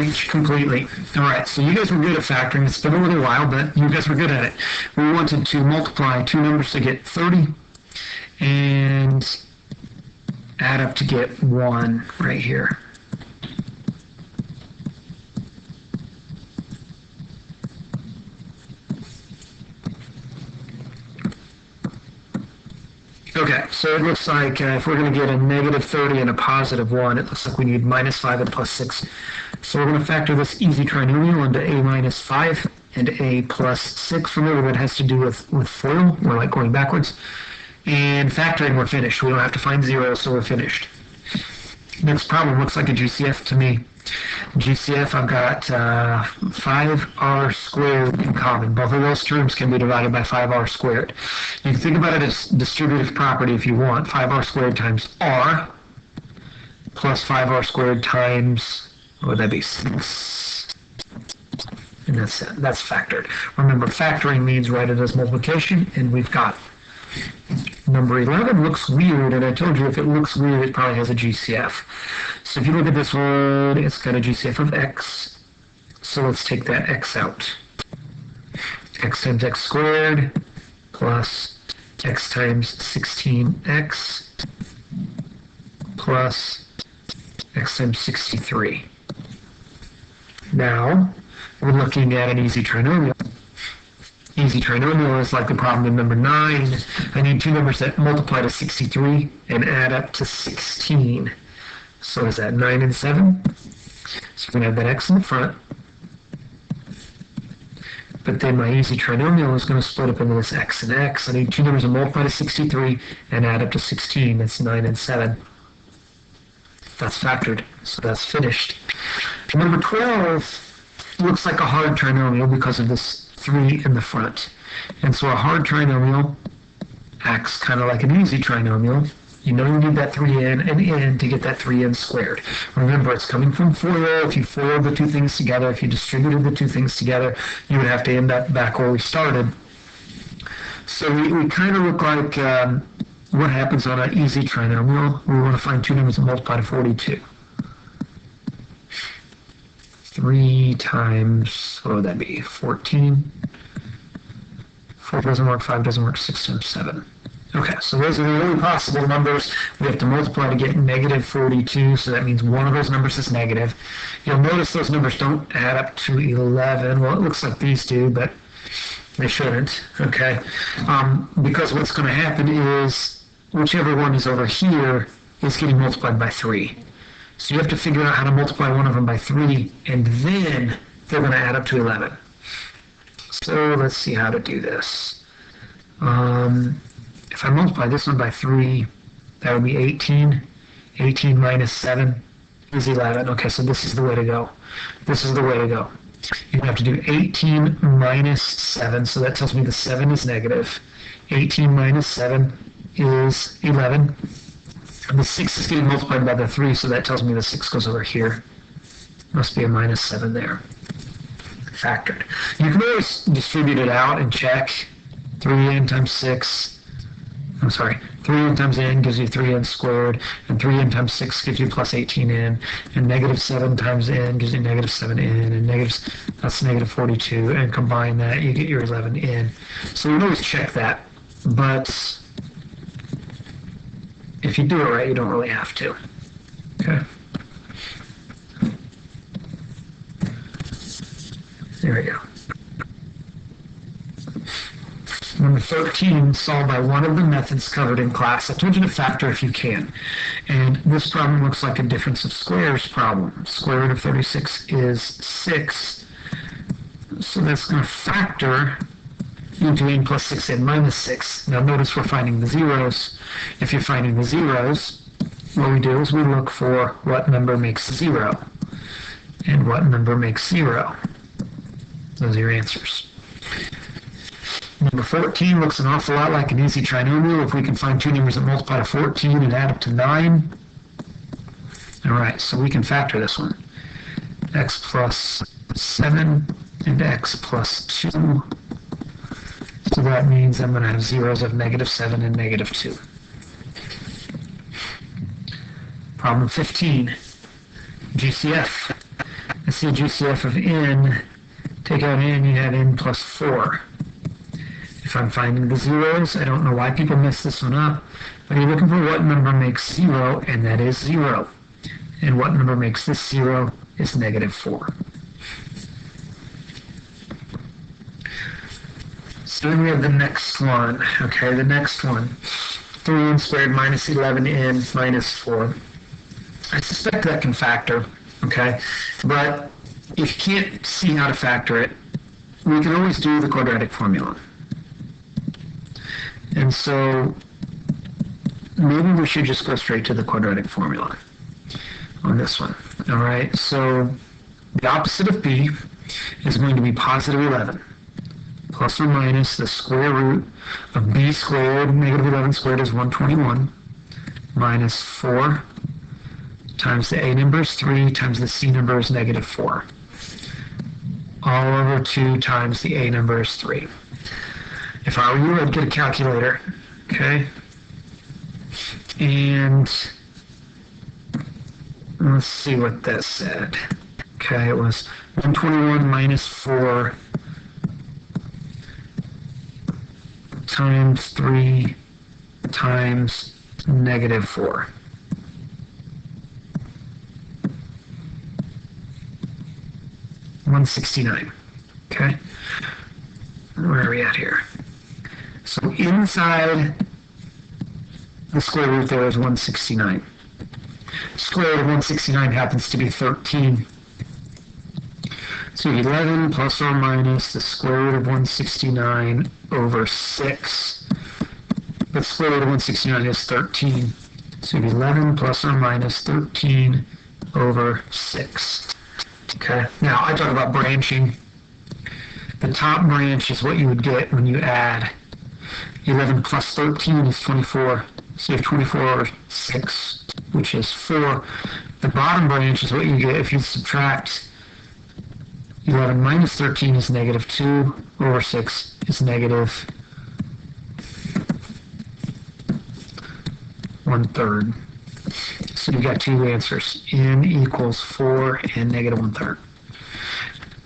breach completely. All right, so you guys were good at factoring. It's been a little while, but you guys were good at it. We wanted to multiply two numbers to get 30 and add up to get 1 right here. Okay, so it looks like if we're going to get a negative 30 and a positive 1, it looks like we need minus 5 and plus 6. So we're going to factor this easy trinomial into a minus 5 and a plus 6. Remember, that has to do with FOIL. We're like going backwards. And factoring, we're finished. We don't have to find 0, so we're finished. Next problem looks like a GCF to me. GCF, I've got 5r squared in common. Both of those terms can be divided by 5r squared. You can think about it as distributive property if you want. 5r squared times r plus 5r squared times, what would that be, 6? And that's factored. Remember, factoring means write it as multiplication, and we've got it. Number 11 looks weird, and I told you if it looks weird, it probably has a GCF. So if you look at this one, it's got a GCF of x. So let's take that x out. X times x squared plus x times 16x plus x times 63. Now, we're looking at an easy trinomial. Easy trinomial is like the problem in number 9. I need two numbers that multiply to 63 and add up to 16. So is that 9 and 7? So we're going to have that x in the front. But then my easy trinomial is going to split up into this x and x. I need two numbers that multiply to 63 and add up to 16. That's 9 and 7. That's factored, so that's finished. Number 12 looks like a hard trinomial because of this 3 in the front. And so a hard trinomial acts kind of like an easy trinomial. You know you need that 3n and n to get that 3n squared. Remember, it's coming from FOIL. If you FOILed the two things together, if you distributed the two things together, you would have to end up back where we started. So we kind of look like what happens on an easy trinomial. We want to find two numbers that multiply to 42. 3 times, what would that be, 14? 4 doesn't work, 5 doesn't work, 6 times 7. Okay, so those are the only possible numbers. We have to multiply to get negative 42, so that means one of those numbers is negative. You'll notice those numbers don't add up to 11. Well, it looks like these do, but they shouldn't, okay? Because what's going to happen is whichever one is over here is getting multiplied by 3. So you have to figure out how to multiply one of them by 3, and then they're going to add up to 11. So let's see how to do this. If I multiply this one by 3, that would be 18. 18 minus 7 is 11. Okay, so this is the way to go. This is the way to go. You have to do 18 minus 7, so that tells me the 7 is negative. 18 minus 7 is 11. And the 6 is getting multiplied by the 3, so that tells me the 6 goes over here. Must be a minus 7 there. Factored. You can always distribute it out and check. 3n times 6. I'm sorry, 3n times n gives you 3n squared, and 3n times 6 gives you plus 18n, and negative 7 times n gives you negative 7n, and that's negative 42, and combine that, you get your 11n. So you can always check that, but if you do it right, you don't really have to. Okay. There we go. Number 13, solve by one of the methods covered in class. I told you to factor if you can. And this problem looks like a difference of squares problem. Square root of 36 is 6. So that's going to factor into n plus 6n minus 6. Now notice we're finding the zeros. If you're finding the zeros, what we do is we look for what number makes 0 and what number makes 0. Those are your answers. Number 14 looks an awful lot like an easy trinomial. If we can find two numbers that multiply to 14 and add up to 9. All right, so we can factor this one. X plus 7 and x plus 2. So that means I'm going to have zeros of negative 7 and negative 2. Problem 15, GCF. I see a GCF of n. Take out n, you have n plus 4. If I'm finding the zeros, I don't know why people mess this one up, but you're looking for what number makes 0, and that is 0. And what number makes this 0 is negative 4. So then we have the next one. Okay, the next one. 3n squared minus 11n minus 4. I suspect that can factor, okay? But if you can't see how to factor it, we can always do the quadratic formula. And so maybe we should just go straight to the quadratic formula on this one. All right, so the opposite of b is going to be positive 11 plus or minus the square root of b squared, negative 11 squared is 121, minus 4 times the a number is 3 times the c number is negative 4. All over 2 times the a number is 3. If I were you, I'd get a calculator, okay? And let's see what that said. Okay, it was 121 minus 4 times 3 times negative 4. $169. Okay, where are we at here? So inside the square root there is 169. Square root of 169 happens to be 13. So 11 plus or minus the square root of 169 over 6. But square root of 169 is 13. So 11 plus or minus 13 over 6. Okay, now I talk about branching. The top branch is what you would get when you add 11 plus 13 is 24. So you have 24 over 6, which is 4. The bottom branch is what you get if you subtract 11 minus 13 is negative 2 over 6 is negative 1/3. So you got two answers. N equals 4 and negative 1/3.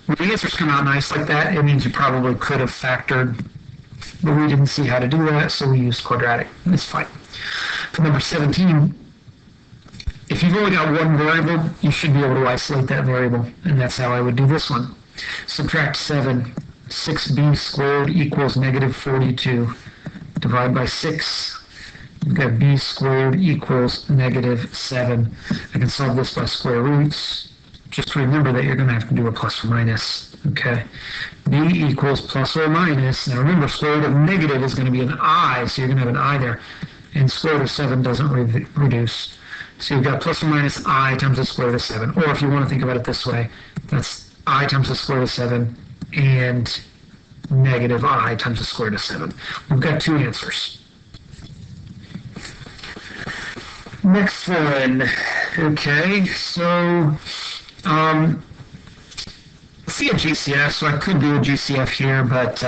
When the answers come out nice like that, it means you probably could have factored, but we didn't see how to do that, so we used quadratic. It's fine. For number 17, if you've only got one variable, you should be able to isolate that variable, and that's how I would do this one. Subtract 7. 6b squared equals negative 42. Divide by 6. You've got b squared equals negative 7. I can solve this by square roots. Just remember that you're going to have to do a plus or minus. Okay. b equals plus or minus. Now remember, square root of negative is going to be an I, so you're going to have an I there. And square root of 7 doesn't reduce. So you've got plus or minus I times the square root of 7. Or if you want to think about it this way, that's I times the square root of 7 and negative I times the square root of 7. We've got two answers. Next one. Okay, so see a GCF, so I could do a GCF here, but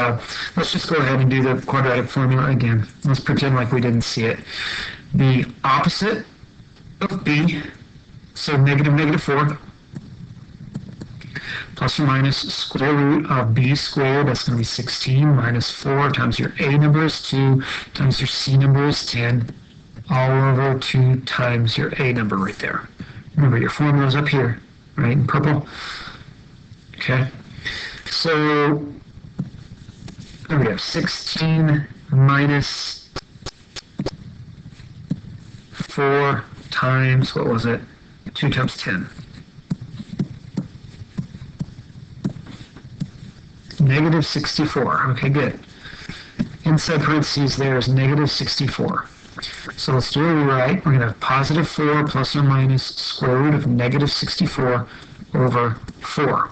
let's just go ahead and do the quadratic formula again. Let's pretend like we didn't see it. The opposite of b, so negative 4, plus or minus square root of b squared, that's going to be 16, minus 4 times your a number is 2, times your c number is 10, all over 2 times your a number right there. Remember, your formula is up here, right, in purple. Okay, so there we go, 16 minus 4 times, what was it, 2 times 10. Negative 64, okay, good. Inside parentheses there is negative 64. So let's do it right. We're going to have positive 4 plus or minus square root of negative 64 over 4.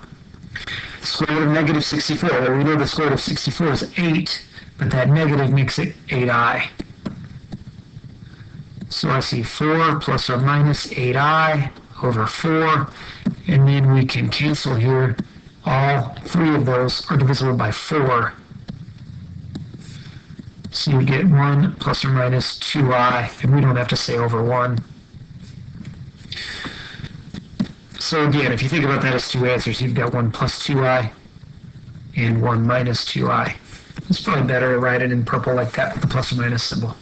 Square root of negative 64. Well, we know the square root of 64 is 8, but that negative makes it 8i. So I see 4 plus or minus 8i over 4, and then we can cancel here. All three of those are divisible by 4. So you get 1 plus or minus 2i, and we don't have to say over 1. So again, if you think about that as two answers, you've got 1 plus 2i and 1 minus 2i. It's probably better to write it in purple like that with the plus or minus symbol.